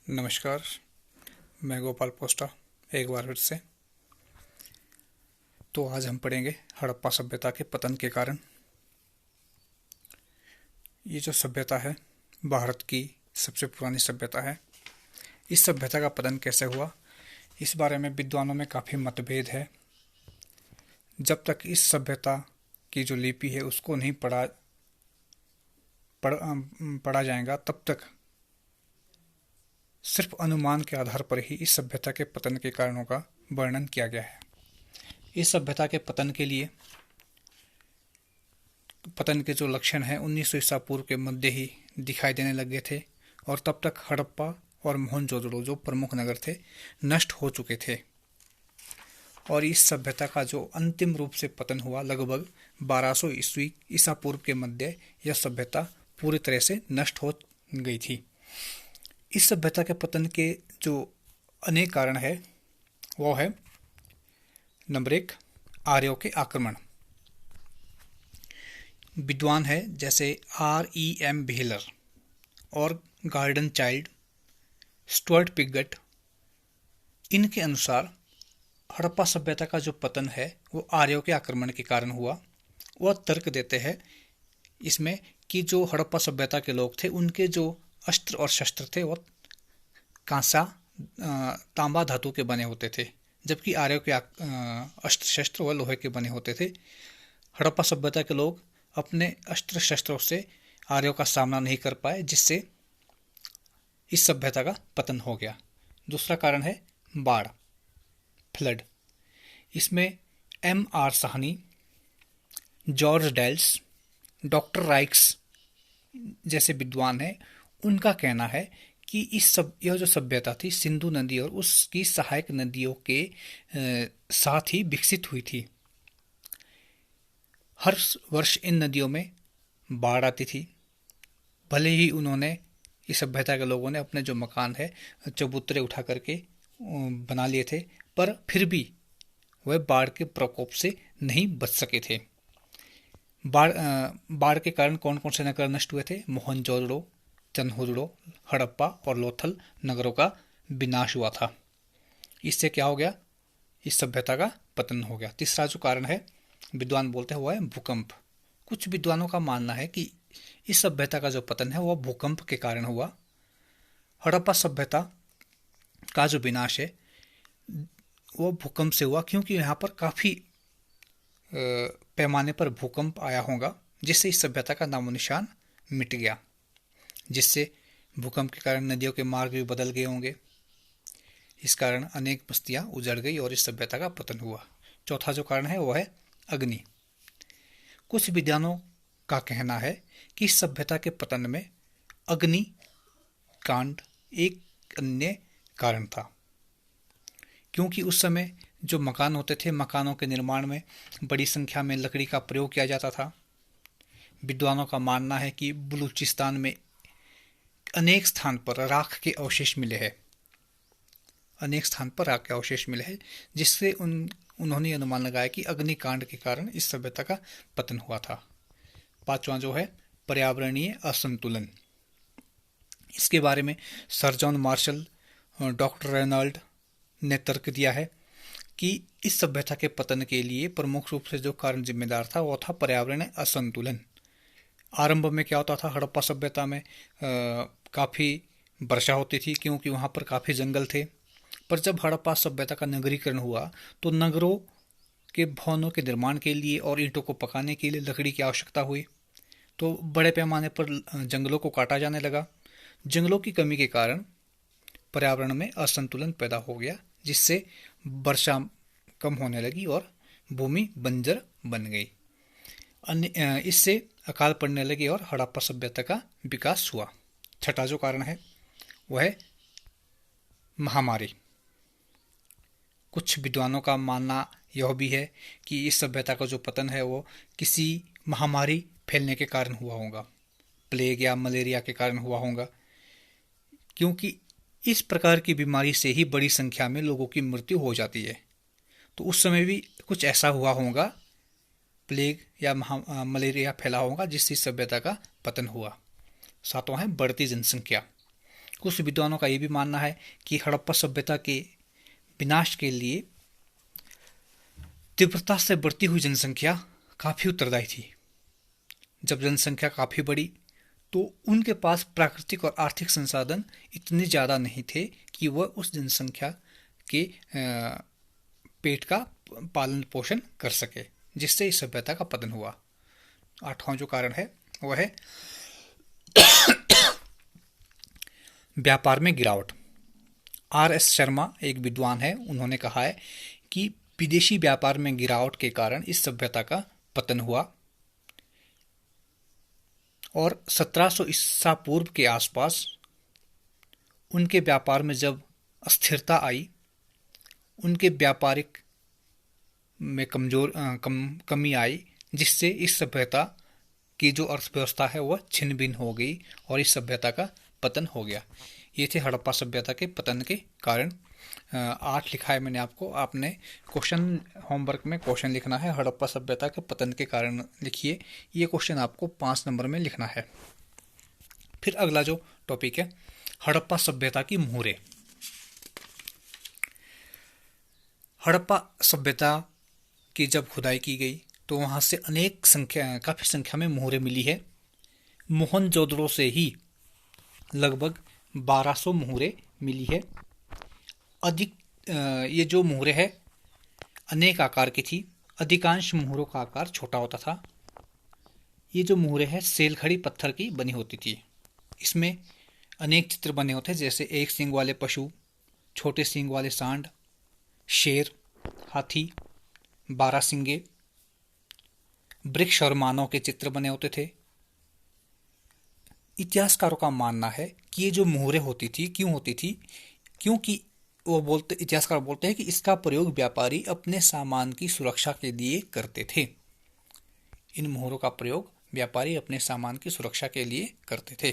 नमस्कार। मैं गोपाल पोस्टा एक बार फिर से। तो आज हम पढ़ेंगे हड़प्पा सभ्यता के पतन के कारण। ये जो सभ्यता है भारत की सबसे पुरानी सभ्यता है। इस सभ्यता का पतन कैसे हुआ, इस बारे में विद्वानों में काफ़ी मतभेद है। जब तक इस सभ्यता की जो लिपि है उसको नहीं पढ़ा जाएगा, तब तक सिर्फ अनुमान के आधार पर ही इस सभ्यता के पतन के कारणों का वर्णन किया गया है। इस सभ्यता के पतन के लिए पतन के जो लक्षण हैं 1900 ईसा पूर्व के मध्य ही दिखाई देने लगे थे, और तब तक हड़प्पा और मोहनजोदड़ो जो प्रमुख नगर थे नष्ट हो चुके थे। और इस सभ्यता का जो अंतिम रूप से पतन हुआ लगभग 1200 ईसा पूर्व के मध्य, यह सभ्यता पूरी तरह से नष्ट हो गई थी। इस सभ्यता के पतन के जो अनेक कारण है वो है, नंबर 1, आर्यों के आक्रमण। विद्वान है जैसे R.E.M. व्हीलर और गार्डन चाइल्ड, स्टुअर्ट पिगट, इनके अनुसार हड़प्पा सभ्यता का जो पतन है वो आर्यों के आक्रमण के कारण हुआ। वह तर्क देते हैं इसमें कि जो हड़प्पा सभ्यता के लोग थे उनके जो अस्त्र और शस्त्र थे वो कांसा तांबा धातु के बने होते थे, जबकि आर्यों के अस्त्र शस्त्र व लोहे के बने होते थे। हड़प्पा सभ्यता के लोग अपने अस्त्र शस्त्रों से आर्यों का सामना नहीं कर पाए, जिससे इस सभ्यता का पतन हो गया। दूसरा कारण है बाढ़, फ्लड। इसमें M.R. Sahni, George Dales, doctor Raikes जैसे विद्वान हैं, उनका कहना है कि यह जो सभ्यता थी सिंधु नदी और उसकी सहायक नदियों के साथ ही विकसित हुई थी। हर वर्ष इन नदियों में बाढ़ आती थी। भले ही उन्होंने, इस सभ्यता के लोगों ने अपने जो मकान है चबूतरे उठा करके बना लिए थे, पर फिर भी वह बाढ़ के प्रकोप से नहीं बच सके थे। बाढ़ के कारण कौन कौन से नगर नष्ट हुए थे? मोहनजोदड़ो, चन्हुदड़ो, हड़प्पा और लोथल नगरों का विनाश हुआ था। इससे क्या हो गया? इस सभ्यता का पतन हो गया। तीसरा जो कारण है विद्वान बोलते हुआ है भूकंप। कुछ विद्वानों का मानना है कि इस सभ्यता का जो पतन है वह भूकंप के कारण हुआ। हड़प्पा सभ्यता का जो विनाश है वो भूकंप से हुआ, क्योंकि यहाँ पर काफ़ी पैमाने पर भूकंप आया होगा, जिससे इस सभ्यता का नामो निशान मिट गया। जिससे भूकंप के कारण नदियों के मार्ग भी बदल गए होंगे। इस कारण अनेक बस्तियां उजड़ गई और इस सभ्यता का पतन हुआ। चौथा जो कारण है वो है अग्नि। कुछ विद्वानों का कहना है कि इस सभ्यता के पतन में अग्नि कांड एक अन्य कारण था, क्योंकि उस समय जो मकान होते थे, मकानों के निर्माण में बड़ी संख्या में लकड़ी का प्रयोग किया जाता था। विद्वानों का मानना है कि बलूचिस्तान में अनेक स्थान पर राख के अवशेष मिले हैं, जिससे उन्होंने अनुमान लगाया कि अग्निकांड के कारण इस सभ्यता का पतन हुआ था। पांचवा जो है पर्यावरणीय असंतुलन। इसके बारे में sir John Marshall, doctor Reynold ने तर्क दिया है कि इस सभ्यता के पतन के लिए प्रमुख रूप से जो कारण जिम्मेदार था वो था पर्यावरणीय असंतुलन। आरंभ में क्या होता था, हड़प्पा सभ्यता में काफ़ी वर्षा होती थी, क्योंकि वहाँ पर काफ़ी जंगल थे। पर जब हड़प्पा सभ्यता का नगरीकरण हुआ तो नगरों के भवनों के निर्माण के लिए और ईंटों को पकाने के लिए लकड़ी की आवश्यकता हुई, तो बड़े पैमाने पर जंगलों को काटा जाने लगा। जंगलों की कमी के कारण पर्यावरण में असंतुलन पैदा हो गया, जिससे वर्षा कम होने लगी और भूमि बंजर बन गई। इससे अकाल पड़ने लगे और हड़प्पा सभ्यता का विकास हुआ। छठा जो कारण है वह है महामारी। कुछ विद्वानों का मानना यह भी है कि इस सभ्यता का जो पतन है वो किसी महामारी फैलने के कारण हुआ होगा, प्लेग या मलेरिया के कारण हुआ होगा, क्योंकि इस प्रकार की बीमारी से ही बड़ी संख्या में लोगों की मृत्यु हो जाती है। तो उस समय भी कुछ ऐसा हुआ होगा, प्लेग या मलेरिया फैला होगा, जिससे सभ्यता का पतन हुआ। सातवां है बढ़ती जनसंख्या। कुछ विद्वानों का ये भी मानना है कि हड़प्पा सभ्यता के विनाश के लिए तीव्रता से बढ़ती हुई जनसंख्या काफी उत्तरदायी थी। जब जनसंख्या काफी बढ़ी तो उनके पास प्राकृतिक और आर्थिक संसाधन इतने ज्यादा नहीं थे कि वह उस जनसंख्या के पेट का पालन पोषण कर सके, जिससे इस सभ्यता का पतन हुआ। आठवां जो कारण है वह है व्यापार में गिरावट। आर.एस. शर्मा एक विद्वान है, उन्होंने कहा है कि विदेशी व्यापार में गिरावट के कारण इस सभ्यता का पतन हुआ और 1700 ईसा पूर्व के आसपास उनके व्यापार में जब अस्थिरता आई, उनके व्यापारिक में कमी आई, जिससे इस सभ्यता की जो अर्थव्यवस्था है वह छिन्न भिन्न हो गई और इस सभ्यता का पतन हो गया। ये थे हड़प्पा सभ्यता के पतन के कारण। 8 लिखा है मैंने आपको, आपने क्वेश्चन होमवर्क में क्वेश्चन लिखना है, हड़प्पा सभ्यता के पतन के कारण लिखिए। ये क्वेश्चन आपको 5 नंबर में लिखना है। फिर अगला जो टॉपिक है, हड़प्पा सभ्यता की मोहरें। हड़प्पा सभ्यता की जब खुदाई की गई तो वहां से काफी संख्या में मोहरें मिली है। मोहनजोदड़ो से ही लगभग 1200 मोहरें मिली है। ये जो मोहरें है अनेक आकार की थी, अधिकांश मोहरों का आकार छोटा होता था। ये जो मोहरें है सेलखड़ी पत्थर की बनी होती थी। इसमें अनेक चित्र बने होते हैं, जैसे एक सींग वाले पशु, छोटे सींग वाले सांड, शेर, हाथी, 12 सिंगे, वृक्ष और मानव के चित्र बने होते थे। इतिहासकारों का मानना है कि ये जो मोहरें होती थी क्यों होती थी, क्योंकि इतिहासकार बोलते हैं कि इसका प्रयोग व्यापारी अपने सामान की सुरक्षा के लिए करते थे। इन मोहरों का प्रयोग व्यापारी अपने सामान की सुरक्षा के लिए करते थे।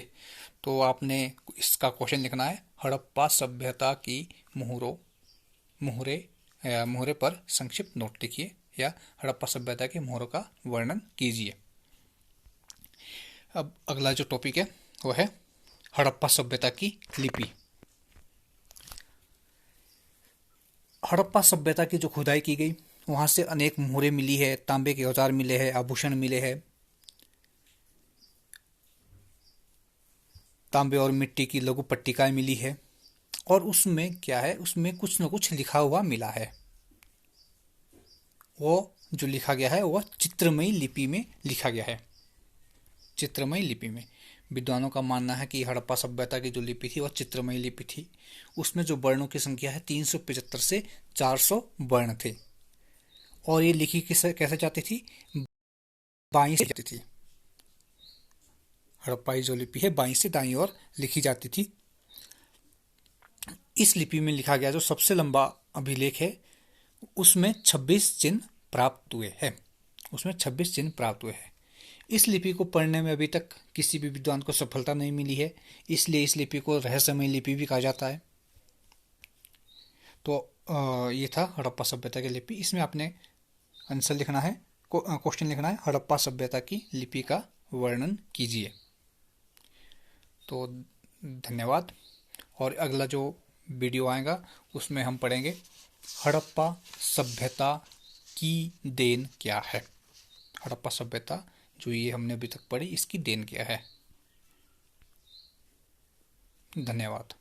तो आपने इसका क्वेश्चन लिखना है, हड़प्पा सभ्यता की मोहरे पर संक्षिप्त नोट लिखिए या हड़प्पा सभ्यता के मोहरों का वर्णन कीजिए। अब अगला जो टॉपिक है वो है हड़प्पा सभ्यता की लिपि। हड़प्पा सभ्यता की जो खुदाई की गई वहां से अनेक मोहरें मिली है, तांबे के औजार मिले हैं, आभूषण मिले हैं, तांबे और मिट्टी की लघु पट्टिकाएं मिली है और उसमें क्या है, उसमें कुछ न कुछ लिखा हुआ मिला है। वो जो लिखा गया है वह चित्रमयी लिपि में लिखा गया है। चित्रमयी लिपि में विद्वानों का मानना है कि हड़प्पा सभ्यता की जो लिपि थी वह चित्रमयी लिपि थी। उसमें जो वर्णों की संख्या है 375 से 400 वर्ण थे और ये लिखी कैसे जाती थी, बाईं से जाती थी। हड़प्पा जो लिपि है बाईं से दाईं ओर लिखी जाती थी। इस लिपि में लिखा गया जो सबसे लंबा अभिलेख है उसमें 26 चिन्ह प्राप्त हुए हैं। इस लिपि को पढ़ने में अभी तक किसी भी विद्वान को सफलता नहीं मिली है, इसलिए इस लिपि को रहस्यमय लिपि भी कहा जाता है। तो ये था हड़प्पा सभ्यता की लिपि। इसमें आपने आंसर लिखना है, क्वेश्चन लिखना है, हड़प्पा सभ्यता की लिपि का वर्णन कीजिए। तो धन्यवाद। और अगला जो वीडियो आएगा उसमें हम पढ़ेंगे हड़प्पा सभ्यता की देन क्या है। हड़प्पा सभ्यता जो ये हमने अभी तक पढ़ी इसकी देन क्या है। धन्यवाद।